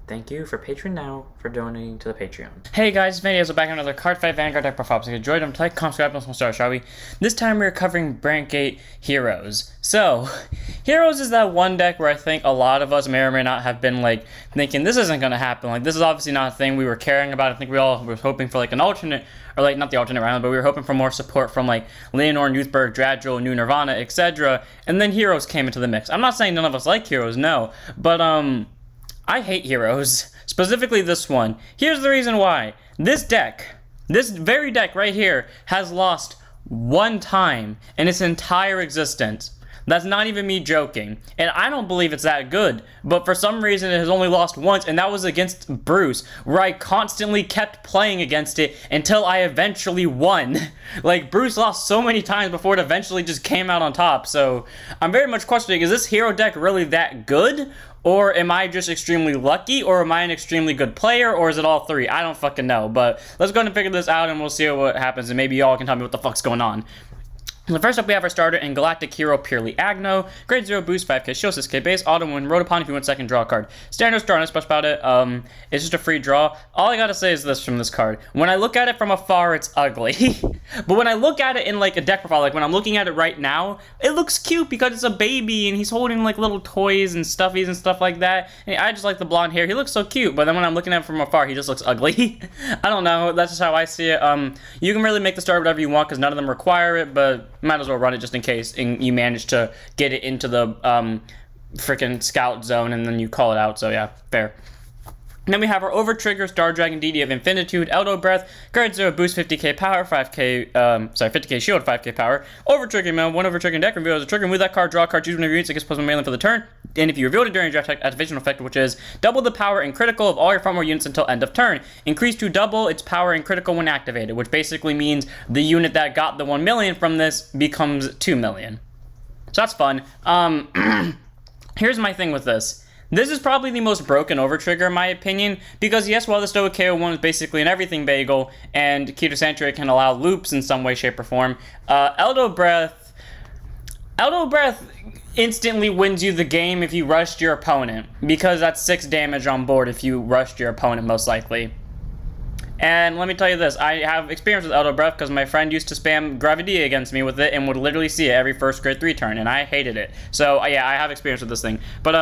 Thank you for Patreon now for donating to the Patreon. Hey guys, Vinny, so back on another card fight Vanguard deck performance. If you enjoyed them, like, comment, subscribe, and we'll start, shall we? This time we're covering Brandt Heroes. So, Heroes is that one deck where I think a lot of us may or may not have been like thinking this isn't gonna happen. Like, this is obviously not a thing we were caring about. I think we all were hoping for like an alternate, or like not the alternate round, but we were hoping for more support from like Leonor, Newthberg, Dradrill, New Nirvana, etc. And then Heroes came into the mix. I'm not saying none of us like Heroes, no, but I hate Heroes. Specifically this one. Here's the reason why. This deck, this very deck right here, has lost one time in its entire existence. That's not even me joking. And I don't believe it's that good. But for some reason it has only lost once, and that was against Bruce, where I constantly kept playing against it until I eventually won. Like, Bruce lost so many times before it eventually just came out on top. So I'm very much questioning, is this hero deck really that good? Or am I just extremely lucky? Or am I an extremely good player? Or is it all three? I don't fucking know. But let's go ahead and figure this out and we'll see what happens. And maybe y'all can tell me what the fuck's going on. So first up, we have our starter in Galactic Hero, purely Agno. Grade 0 boost, 5k shield, 6k base, auto win, road upon if you want second, draw a card. Standard star, not much about it. It's just a free draw. All I gotta say is this from this card. When I look at it from afar, it's ugly. But when I look at it in like a deck profile, like when I'm looking at it right now, it looks cute because it's a baby and he's holding like little toys and stuffies and stuff like that. And I just like the blonde hair. He looks so cute, but then when I'm looking at it from afar, he just looks ugly. I don't know. That's just how I see it. You can really make the starter whatever you want because none of them require it, but might as well run it just in case and you manage to get it into the freaking scout zone and then you call it out. So yeah, fair. And then we have our Over Trigger Star Dragon Deity of Infinitude, Eldobreath, grade 0 boost, 50k power, 50k shield, 5k power. Over Trigger man, one Over Trigger deck reveal as a trigger, move that card, draw a card, choose one of your units, it gets plus one melee for the turn. And if you revealed it during your draft activation effect, which is double the power and critical of all your front row units until end of turn. Increase to double its power and critical when activated, which basically means the unit that got the 1 million from this becomes 2 million. So that's fun. Here's my thing with this. This is probably the most broken over trigger in my opinion, because yes, while the Stoic KO1 is basically an everything bagel, and Keto Sanctuary can allow loops in some way, shape, or form, Eldobreath instantly wins you the game if you rushed your opponent, because that's 6 damage on board if you rushed your opponent, most likely. And let me tell you this, I have experience with Eldobreath because my friend used to spam Gravity against me with it and would literally see it every first grade 3 turn, and I hated it. So yeah, I have experience with this thing. But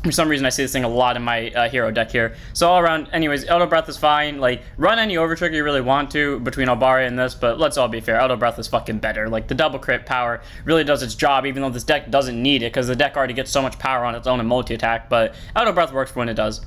for some reason, I see this thing a lot in my hero deck here. So all around, anyways, Eldobreath is fine. Like, run any overtrigger you really want to between Albaria and this, but let's all be fair. Eldobreath is fucking better. Like, the double crit power really does its job, even though this deck doesn't need it, because the deck already gets so much power on its own and multi-attack, but Eldobreath works for when it does.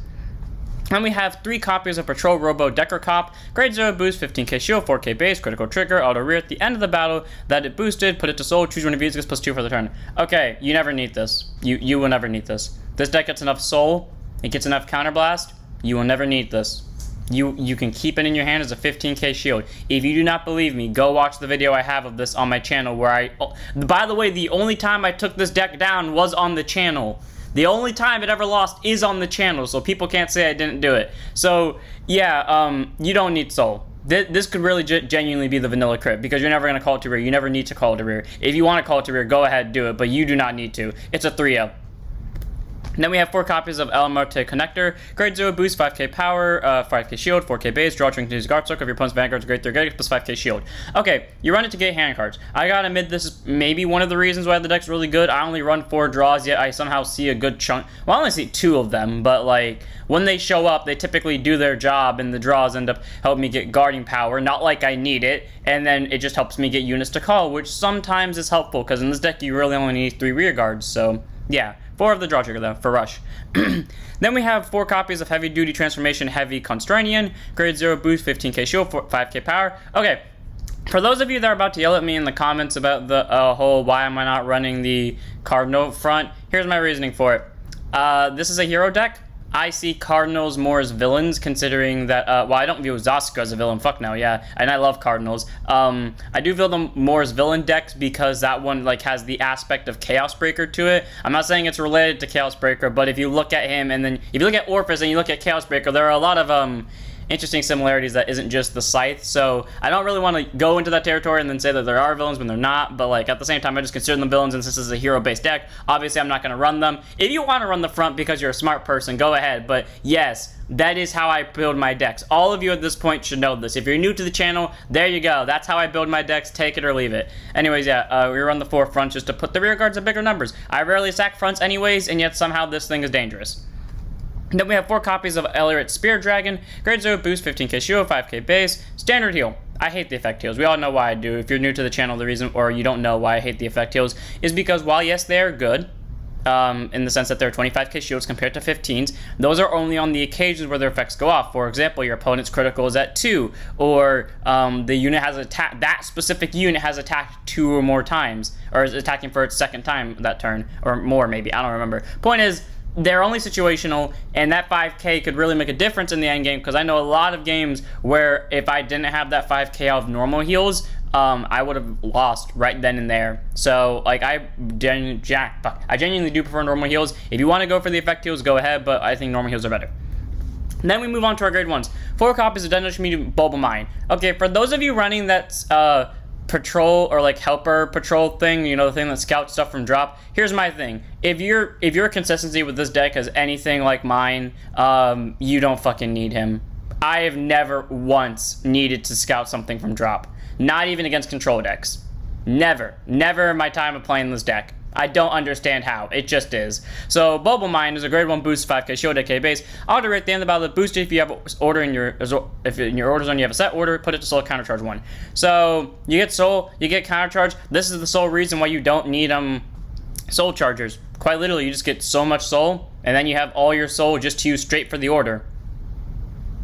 And we have 3 copies of Patrol Robo Dekarcop, grade 0 boost, 15k shield, 4k base, critical trigger, auto rear at the end of the battle that it boosted, put it to soul, choose one of these, gets plus 2 for the turn. Okay, you never need this. You will never need this. This deck gets enough soul, it gets enough counterblast, you will never need this. You can keep it in your hand as a 15k shield. If you do not believe me, go watch the video I have of this on my channel where by the way, the only time I took this deck down was on the channel. The only time it ever lost is on the channel, so people can't say I didn't do it. So, yeah, you don't need soul. This could really genuinely be the vanilla crit, because you're never going to call it to rear. You never need to call it to rear. If you want to call it to rear, go ahead, do it, but you do not need to. It's a 3-0. And then we have 4 copies of Ameliorate Connector, grade 0 boost, 5k power, 5k shield, 4k base, draw trinket, use guard circle of your opponent's vanguard's grade 3 plus 5k shield. Okay, you run it to get hand cards. I gotta admit, this is maybe one of the reasons why the deck's really good. I only run 4 draws, yet I somehow see a good chunk. Well, I only see 2 of them, but like, when they show up, they typically do their job, and the draws end up helping me get guarding power, not like I need it, and then it just helps me get units to call, which sometimes is helpful, because in this deck, you really only need 3 rear guards, so yeah. 4 of the draw trigger though, for rush. Then we have 4 copies of Heavyduty Transformation Heavyconstarion, grade 0 boost, 15k shield, 5k power. Okay, for those of you that are about to yell at me in the comments about the whole why am I not running the card note front, here's my reasoning for it. This is a hero deck. I see Cardinals more as villains, considering that, well, I don't view Zaska as a villain, fuck no, yeah, and I love Cardinals. I do view them more as villain decks because that one, like, has the aspect of Chaos Breaker to it. I'm not saying it's related to Chaos Breaker, but if you look at him, and then, if you look at Orphis and you look at Chaos Breaker, there are a lot of, interesting similarities that isn't just the Scythe. So I don't really want to go into that territory and then say that there are villains when they're not, but like at the same time, I just consider them villains, and since this is a hero-based deck, obviously I'm not going to run them. If you want to run the front because you're a smart person, go ahead, but yes, that is how I build my decks. All of you at this point should know this. If you're new to the channel, there you go. That's how I build my decks. Take it or leave it. Anyways, yeah, we run the 4 fronts just to put the rear guards at bigger numbers. I rarely sack fronts anyways, and yet somehow this thing is dangerous. Then we have 4 copies of Ameliorate Spear Dragon, grade 0 boost, 15k shield, 5k base, standard heal. I hate the effect heals. We all know why I do. If you're new to the channel, the reason, or you don't know why I hate the effect heals, is because while yes, they are good, in the sense that they're 25k shields compared to 15s, those are only on the occasions where their effects go off. For example, your opponent's critical is at 2, or the unit has attacked, that specific unit has attacked 2 or more times, or is attacking for its 2nd time that turn, or more maybe, I don't remember. Point is, they're only situational, and that 5k could really make a difference in the end game, because I know a lot of games where if I didn't have that 5k of normal heals, I would have lost right then and there. So, like, I genuinely do prefer normal heals. If you want to go for the effect heals, go ahead, but I think normal heals are better. And then we move on to our grade 1s. 4 copies of Detonation Mutant Bobalmine. Okay, for those of you running that patrol or like helper patrol thing, you know, the thing that scouts stuff from drop, here's my thing. If your consistency with this deck is anything like mine, you don't fucking need him. I have never once needed to scout something from drop. Not even against control decks. Never. Never in my time of playing this deck. I don't understand how. It just is. So, Bobalmine is a grade 1 boost, 5k shield, 8k base. Alterate at the end of the battle, boost it if you have order in your order zone, you have a set order, put it to soul, counter charge 1. So, you get soul, you get counter charge. This is the sole reason why you don't need soul chargers. Quite literally, you just get so much soul, and then you have all your soul just to use straight for the order.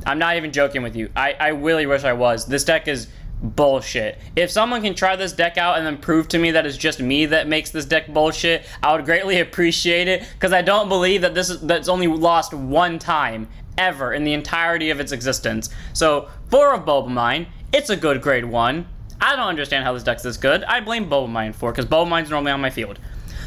I'm not even joking with you. I really wish I was. This deck is bullshit. If someone can try this deck out and then prove to me that it's just me that makes this deck bullshit, I would greatly appreciate it, because I don't believe that that's only lost 1 time ever in the entirety of its existence. So 4 of Bobalmine, it's a good grade 1. I don't understand how this deck's this good. I blame Bobalmine for it, because Bobalmine's normally on my field.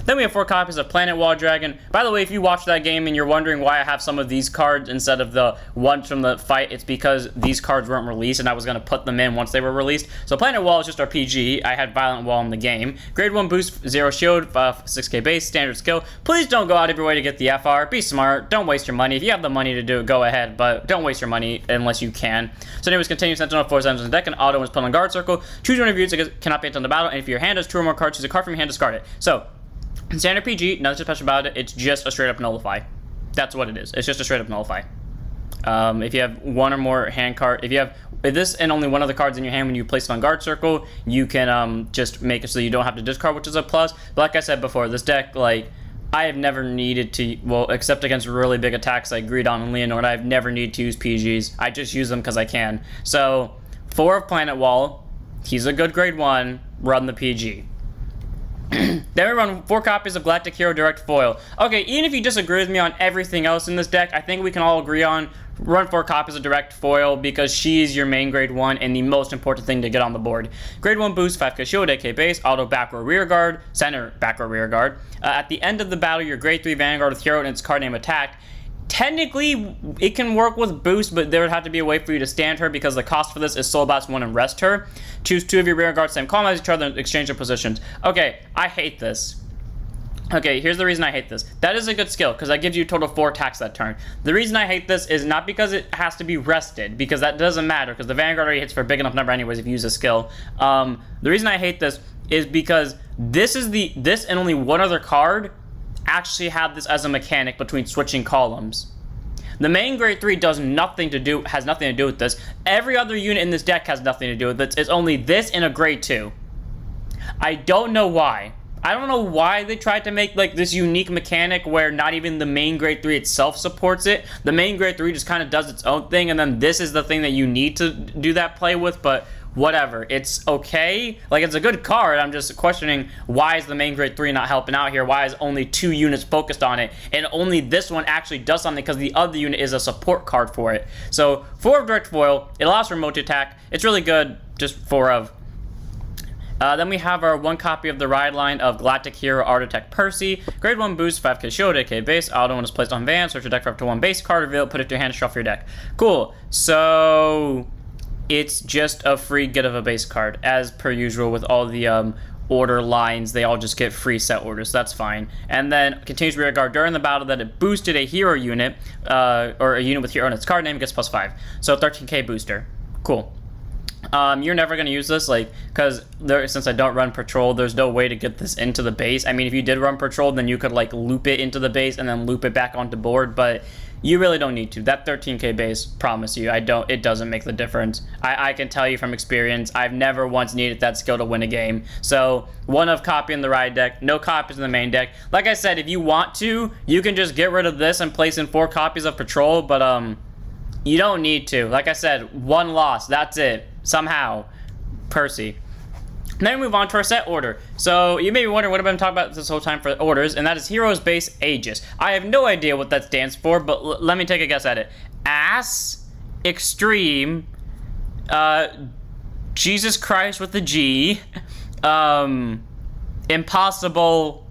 Then we have 4 copies of Planet Wall Dragon. By the way, if you watch that game and you're wondering why I have some of these cards instead of the ones from the fight, it's because these cards weren't released and I was going to put them in once they were released. So Planet Wall is just our PG. I had Violent Wall in the game. Grade 1 boost, 0 shield, 6k base, standard skill. Please don't go out of your way to get the FR. Be smart. Don't waste your money. If you have the money to do it, go ahead, but don't waste your money unless you can. So anyways, continue Sentinel 4 items in the deck, and auto is put on guard circle. Choose one of your units that cannot be entered in the battle, and if your hand has 2 or more cards, choose a card from your hand, discard it. So, in standard PG, nothing special about it, it's just a straight up nullify. That's what it is. It's just a straight up nullify. If you have 1 or more hand card, if this and only 1 of the cards in your hand when you place it on guard circle, you can just make it so you don't have to discard, which is a plus. But like I said before, this deck, like, I have never needed to, well, except against really big attacks like Greedon and Leonord, I've never needed to use PGs. I just use them because I can. So, 4 of Planet Wall, he's a good grade 1, run the PG. Then we run 4 copies of Galactic Hero Direct Foil. Okay, even if you disagree with me on everything else in this deck, I think we can all agree on run 4 copies of Direct Foil, because she's your main grade 1 and the most important thing to get on the board. Grade 1 boost, 5k shield, 8k base, auto back row rear guard, center back row rear guard. At the end of the battle, your grade 3 Vanguard with hero and its card name attacked. Technically, it can work with boost, but there would have to be a way for you to stand her, because the cost for this is soul blast 1 and rest her. Choose 2 of your rear guards, same column as each other, and exchange their positions. Okay, I hate this. Okay, here's the reason I hate this. That is a good skill, because that gives you a total of 4 attacks that turn. The reason I hate this is not because it has to be rested, because that doesn't matter, because the Vanguard already hits for a big enough number anyways if you use a skill. The reason I hate this is because this and only 1 other card actually have this as a mechanic between switching columns. The main grade 3 has nothing to do with this. Every other unit in this deck has nothing to do with it. It's only this and a grade 2. I don't know why. I don't know why they tried to make like this unique mechanic where not even the main grade 3 itself supports it. The main grade 3 just kind of does its own thing, and then this is the thing that you need to do that play with, but whatever. It's okay. Like, it's a good card. I'm just questioning, why is the main grade 3 not helping out here? Why is only 2 units focused on it? And only this one actually does something because the other unit is a support card for it. So, 4 of Direct Foil. It allows for multi-attack. It's really good. Just 4 of. Then we have our 1 copy of the ride line of Galactic Hero Architect Percy. Grade 1 boost, 5k shield, 8k base. Auto when it's placed on van. Search your deck for up to 1 base card. Reveal it, put it to your hand, shuffle your deck. Cool. So it's just a free get of a base card, as per usual with all the order lines. They all just get free set orders, so that's fine. And then continues rear guard during the battle that it boosted a hero unit, or a unit with hero in its card name, gets +5. So 13k booster. Cool. You're never going to use this, like, because since I don't run patrol, there's no way to get this into the base. I mean, if you did run patrol, then you could, like, loop it into the base and then loop it back onto board, but you really don't need to. That 13k base, promise you, it doesn't make the difference. I can tell you from experience, I've never once needed that skill to win a game. So, 1 of copy in the ride deck, no copies in the main deck. Like I said, if you want to, you can just get rid of this and place in 4 copies of patrol, but, you don't need to. Like I said, 1 loss, that's it. Somehow. Percy. Then we move on to our set order. So, you may be wondering what I've been talking about this whole time for orders, and that is Heroes Base A.E.G.I.S. I have no idea what that stands for, but let me take a guess at it. Ass, Extreme, Jesus Christ with a G, Impossible,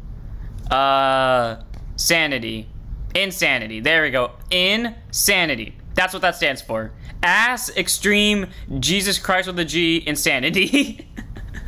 Sanity. Insanity. There we go. Insanity. That's what that stands for. Ass, Extreme, Jesus Christ with a G, Insanity.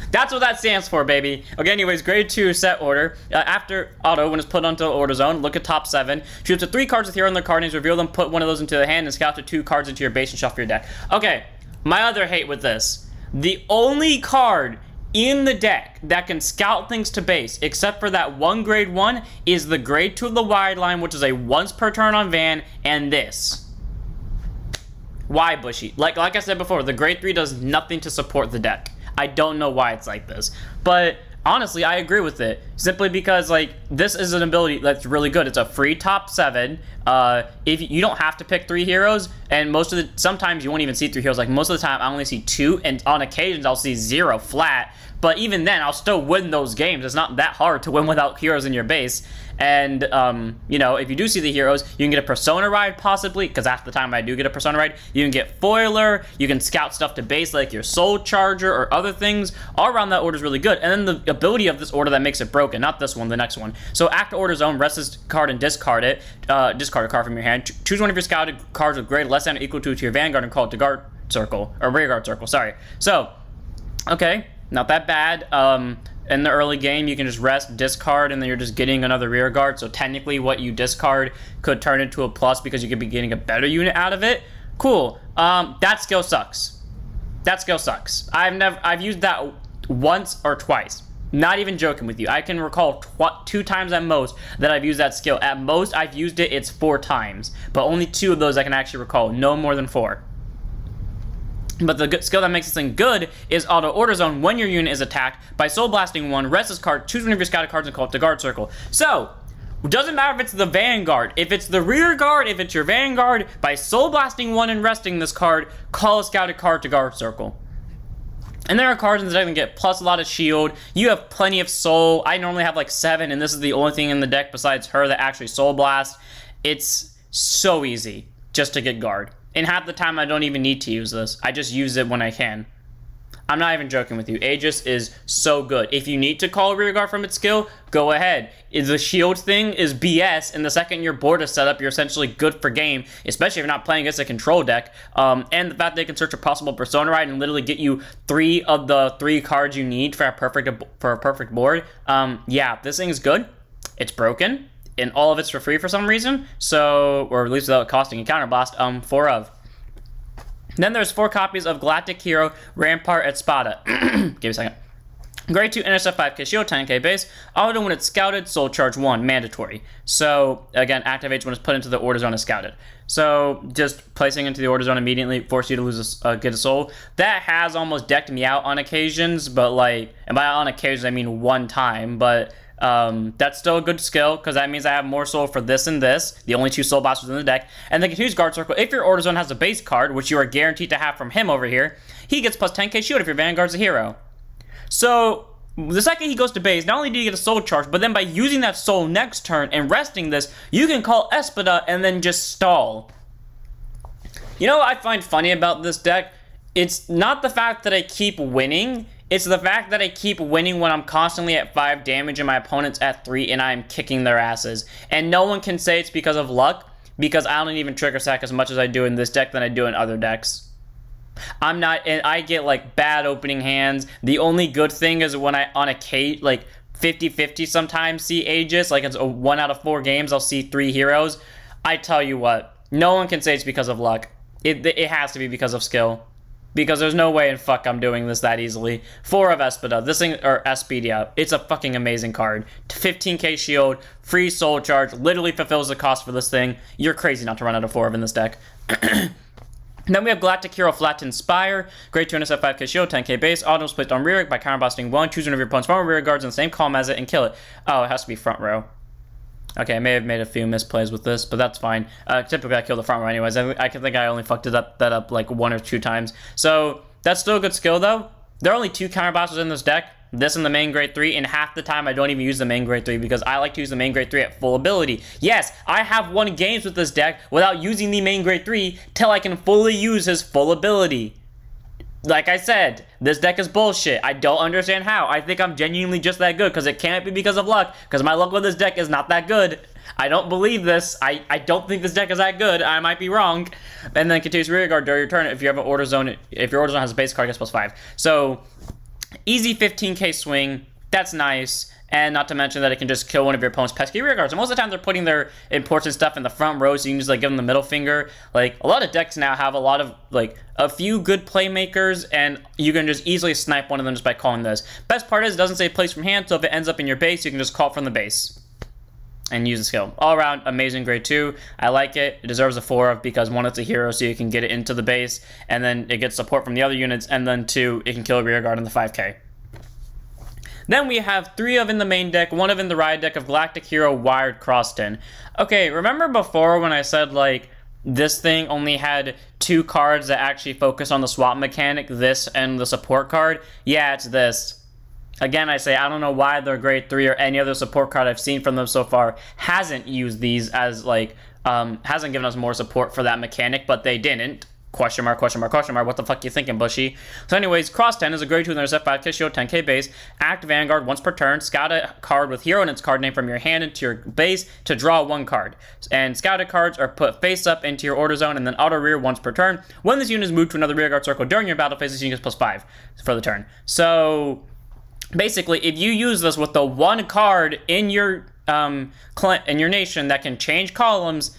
That's what that stands for, baby. Okay, anyways, grade 2 set order. After auto, when it's put onto order zone, look at top 7. Choose up to 3 cards with hero in their card names, reveal them, put 1 of those into the hand, and scout to 2 cards into your base and shuffle your deck. Okay, my other hate with this. The only card in the deck that can scout things to base, except for that 1 grade 1, is the grade 2 of the wide line, which is a once per turn on van, and this. Why, Bushy? Like I said before, the grade 3 does nothing to support the deck. I don't know why it's like this. But honestly, I agree with it. Simply because, like, this is an ability that's really good. It's a free top 7. If you don't have to pick 3 heroes, and sometimes you won't even see 3 heroes. Like, most of the time, I only see 2, and on occasions, I'll see 0 flat. But even then, I'll still win those games. It's not that hard to win without heroes in your base. And, you know, if you do see the heroes, you can get a Persona ride, possibly, because half the time I do get a Persona ride. You can get Foiler, you can scout stuff to base, like your Soul Charger or other things. All around that order is really good. And then the ability of this order that makes it broken, not this one, the next one. So after order zone, rest this card and discard it. Discard a card from your hand. Choose one of your scouted cards with grade less than or equal to your Vanguard and call it to guard circle, or rear guard circle, sorry. So, okay, not that bad. In the early game, you can just rest, discard, and then you're just getting another rear guard. So technically, what you discard could turn into a plus because you could be getting a better unit out of it. Cool. That skill sucks. That skill sucks. I've used that once or twice. Not even joking with you. I can recall 2 times at most that I've used that skill. At most, I've used it, it's 4 times. But only 2 of those I can actually recall. No more than 4. But the skill that makes this thing good is auto order zone when your unit is attacked by soul blasting 1, rest this card, choose one of your scouted cards and call it to guard circle. So, it doesn't matter if it's the Vanguard, if it's the rear guard, if it's your Vanguard, by soul blasting 1 and resting this card, call a scouted card to guard circle. And there are cards in the deck that get plus a lot of shield. You have plenty of soul. I normally have like 7, and this is the only thing in the deck besides her that actually soul blast. It's so easy just to get guard. And half the time, I don't even need to use this. I just use it when I can. I'm not even joking with you. A.E.G.I.S is so good. If you need to call a rear guard from its skill, go ahead. The shield thing is BS, and the second your board is set up, you're essentially good for game, especially if you're not playing against a control deck. And the fact they can search a possible Persona ride and literally get you 3 of the 3 cards you need for a perfect board. Yeah, this thing is good. It's broken. And all of it's for free for some reason, so, or at least without costing a counterblast, 4 of. Then there's 4 copies of Galactic Hero, Rampart, Aspida. Give me a second. Grade 2, NSF 5k shield, 10k base. Auto when it's scouted, soul charge 1, mandatory. So, again, activates when it's put into the order zone as scouted. So, just placing into the order zone immediately force you to lose get a soul. That has almost decked me out on occasions, but like, and by on occasions I mean 1 time, but that's still a good skill, because that means I have more soul for this and this, the only 2 soul blasters in the deck. And then continues guard circle. If your order zone has a base card, which you are guaranteed to have from him over here, he gets plus 10k shield if your Vanguard's a hero. So, the second he goes to base, not only do you get a soul charge, but then by using that soul next turn and resting this, you can call Aspida and then just stall. You know what I find funny about this deck? It's not the fact that I keep winning, It's the fact that I keep winning when I'm constantly at 5 damage and my opponent's at 3 and I'm kicking their asses. And no one can say it's because of luck, because I don't even trigger sack as much as I do in this deck than I do in other decks. I get like bad opening hands. The only good thing is when I, on a case, like 50-50 sometimes see A.E.G.I.S, like it's a 1 out of 4 games, I'll see 3 heroes. I tell you what, no one can say it's because of luck. It has to be because of skill. Because there's no way in fuck I'm doing this that easily. 4 of Aspida, this thing, or Aspida, it's a fucking amazing card. 15k shield, free soul charge, literally fulfills the cost for this thing. You're crazy not to run out of 4 of in this deck. Then we have Galactic Hero Flaton Sphire. Great 2 set 5k shield, 10k base. Autos placed on rear by counterblasting 1. Choose one of your opponent's front row rear guards in the same column as it and kill it. Oh, it has to be front row. Okay, I may have made a few misplays with this, but that's fine. Typically, I kill the front row anyways. I think I only fucked that up like 1 or 2 times. So, that's still a good skill, though. There are only 2 counterblasting in this deck. This and the main grade 3, and half the time I don't even use the main grade 3 because I like to use the main grade 3 at full ability. Yes, I have won games with this deck without using the main grade 3 till I can fully use his full ability. Like I said, this deck is bullshit. I don't understand how. I think I'm genuinely just that good because it can't be because of luck, because my luck with this deck is not that good. I don't believe this. I don't think this deck is that good. I might be wrong. And then continues rear guard during your turn. If you have an order zone, if your order zone has a base card, it gets +5. So, easy 15k swing. That's nice. And not to mention that it can just kill one of your opponent's pesky rear guards. And most of the time they're putting their important stuff in the front row, so you can just like give them the middle finger. Like a lot of decks now have a lot of like a few good playmakers, and you can just easily snipe one of them just by calling this. Best part is it doesn't say place from hand, so if it ends up in your base, you can just call it from the base and use the skill. All around, amazing grade 2. I like it. It deserves a 4 because 1, it's a hero, so you can get it into the base, and then it gets support from the other units, and then 2, it can kill a rear guard in the 5k. Then we have 3 of in the main deck, 1 of in the ride deck of Galactic Hero Wired Crossten. Okay, remember before when I said, like, this thing only had 2 cards that actually focus on the swap mechanic, this and the support card? Yeah, it's this. Again, I say, I don't know why their grade 3 or any other support card I've seen from them so far hasn't used these as, like, hasn't given us more support for that mechanic, but they didn't. Question mark, question mark, question mark. What the fuck you thinking, Bushy? So anyways, Crossten is a grade 2 intercept 5k shield, 10k base. Act Vanguard once per turn. Scout a card with hero and its card name from your hand into your base to draw 1 card. And scouted cards are put face up into your order zone and then auto rear once per turn. When this unit is moved to another rear guard circle during your battle phase, this unit gets +5 for the turn. So basically, if you use this with the 1 card in your nation that can change columns,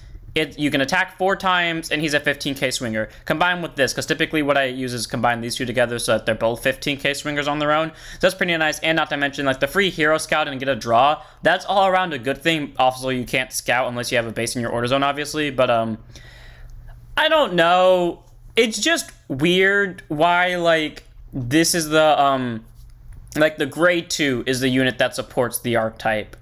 you can attack 4 times, and he's a 15k swinger. Combined with this, because typically what I use is combine these 2 together so that they're both 15k swingers on their own. So that's pretty nice, and not to mention, like, the free hero scout and get a draw. That's all around a good thing. Also, you can't scout unless you have a base in your order zone, obviously, but, I don't know. It's just weird why, like, this is the, like, the grade 2 is the unit that supports the archetype.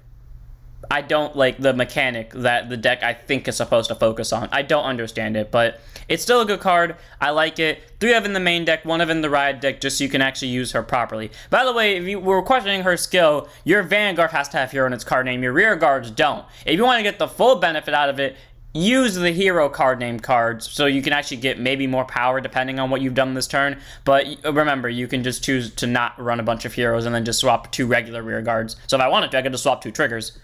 I don't like the mechanic that the deck I think is supposed to focus on. I don't understand it, but it's still a good card. I like it. 3 of in the main deck, 1 of in the ride deck, just so you can actually use her properly. By the way, if you were questioning her skill, your Vanguard has to have hero in its card name. Your rear guards don't. If you want to get the full benefit out of it, use the hero card name cards so you can actually get maybe more power depending on what you've done this turn. But remember, you can just choose to not run a bunch of heroes and then just swap 2 regular rear guards. So if I wanted to, I could just swap 2 triggers.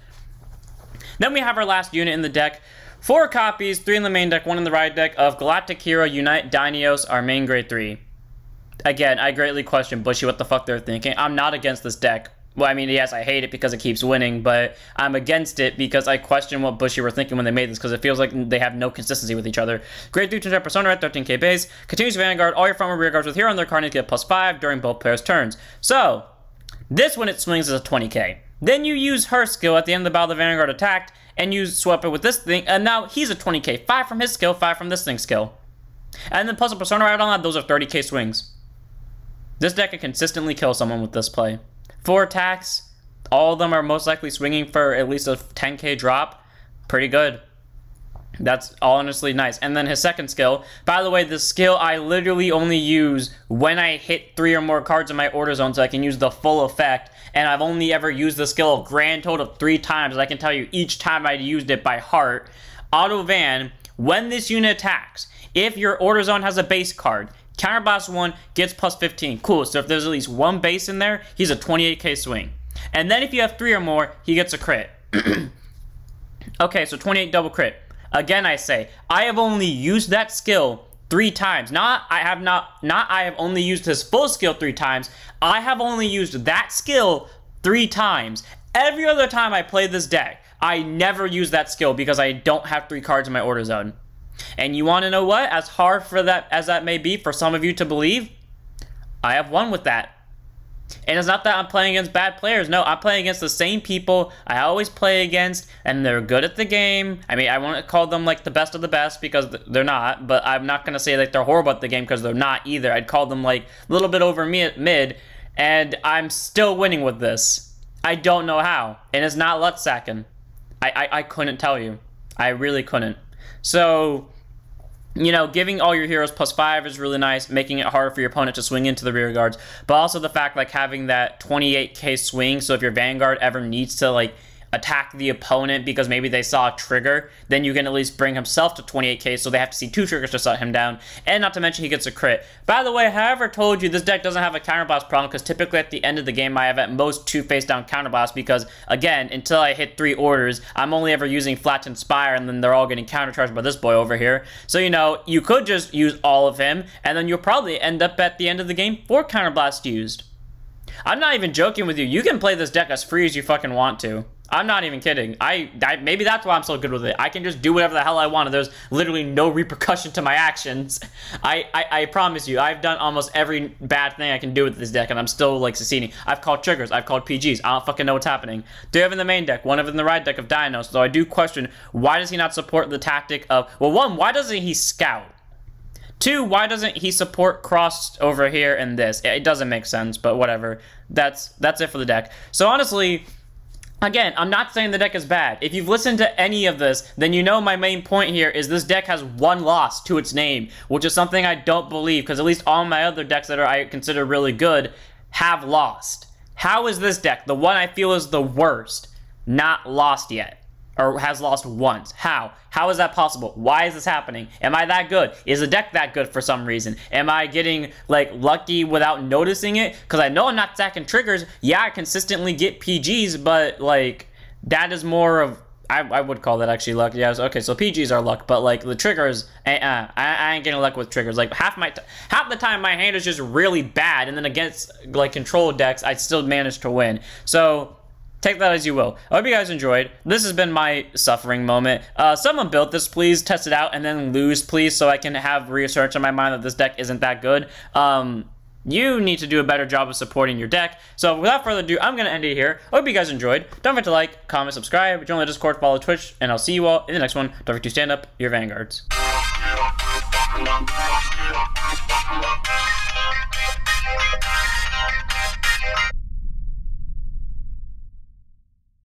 Then we have our last unit in the deck. 4 copies, 3 in the main deck, 1 in the ride deck of Galactic Hero Unite Dyanos, our main grade 3. Again, I greatly question Bushy what the fuck they're thinking. I'm not against this deck. Well, I mean, yes, I hate it because it keeps winning, but I'm against it because I question what Bushy were thinking when they made this, because it feels like they have no consistency with each other. Grade 3 to Persona at 13k base. Continues Vanguard. All your front and rear guards with hero on their card get +5 during both players' turns. So, this when it swings is a 20k. Then you use her skill at the end of the battle the Vanguard attacked, and you swap it with this thing, and now he's a 20k. 5 from his skill, 5 from this thing's skill. And then plus a Persona right on that, those are 30k swings. This deck can consistently kill someone with this play. 4 attacks, all of them are most likely swinging for at least a 10k drop. Pretty good. That's honestly nice. And then his second skill. By the way, the skill I literally only use when I hit 3 or more cards in my order zone so I can use the full effect. And I've only ever used the skill a grand total of 3 times. I can tell you each time I used it by heart. Auto Van, when this unit attacks, if your order zone has a base card, Counterblast 1 gets plus 15. Cool, so if there's at least one base in there, he's a 28k swing. And then if you have 3 or more, he gets a crit. Okay, so 28 double crit. Again, I say, I have only used that skill 3 times. Not I have only used his full skill 3 times. I have only used that skill 3 times. Every other time I play this deck, I never use that skill because I don't have 3 cards in my order zone. And you want to know what? As hard for that as that may be for some of you to believe, I have won with that. And it's not that I'm playing against bad players. No, I'm playing against the same people I always play against, and they're good at the game. I mean, I won't call them like the best of the best because they're not, but I'm not going to say like they're horrible at the game because they're not either. I'd call them like a little bit over mid, and I'm still winning with this. I don't know how, and it's not luck sacking. I couldn't tell you. I really couldn't. So, you know, giving all your heroes plus 5 is really nice, making it harder for your opponent to swing into the rear guards, but also the fact, like, having that 28k swing, so if your Vanguard ever needs to, like, attack the opponent because maybe they saw a trigger, then you can at least bring himself to 28k, so they have to see 2 triggers to shut him down, and not to mention he gets a crit. By the way, have I ever told you this deck doesn't have a counterblast problem, because typically at the end of the game I have at most 2 face-down counterblasts, because, again, until I hit 3 orders, I'm only ever using Flaton Sphire, and then they're all getting countercharged by this boy over here. So, you know, you could just use all of him, and then you'll probably end up at the end of the game 4 counterblast used. I'm not even joking with you. You can play this deck as free as you fucking want to. I'm not even kidding. Maybe that's why I'm so good with it. I can just do whatever the hell I want, and there's literally no repercussion to my actions. I promise you, I've done almost every bad thing I can do with this deck, and I'm still, like, succeeding. I've called triggers. I've called PGs. I don't fucking know what's happening. 2 have in the main deck, 1 of in the right deck of Dyanos, so I do question, why does he not support the tactic of... Well, 1, why doesn't he scout? 2, why doesn't he support Cross over here and this? It doesn't make sense, but whatever. That's it for the deck. So, honestly... Again, I'm not saying the deck is bad. If you've listened to any of this, then you know my main point here is this deck has 1 loss to its name, which is something I don't believe, because at least all my other decks that I consider really good have lost. How is this deck, the one I feel is the worst, not lost yet? Or has lost once? How? How is that possible? Why is this happening? Am I that good? Is the deck that good for some reason? Am I getting, like, lucky without noticing it? Because I know I'm not stacking triggers. Yeah, I consistently get PGs, but, like, that is more of... I would call that actually luck. Yeah, okay, so PGs are luck, but, like, the triggers... I ain't getting luck with triggers. Like, half the time my hand is just really bad, and then against, like, control decks, I still manage to win. So... take that as you will. I hope you guys enjoyed. This has been my suffering moment. Someone built this, please test it out and then lose, please, so I can have research in my mind that this deck isn't that good. You need to do a better job of supporting your deck. So without further ado, I'm going to end it here. I hope you guys enjoyed. Don't forget to like, comment, subscribe, join the Discord, follow Twitch, and I'll see you all in the next one. Don't forget to stand up your Vanguards.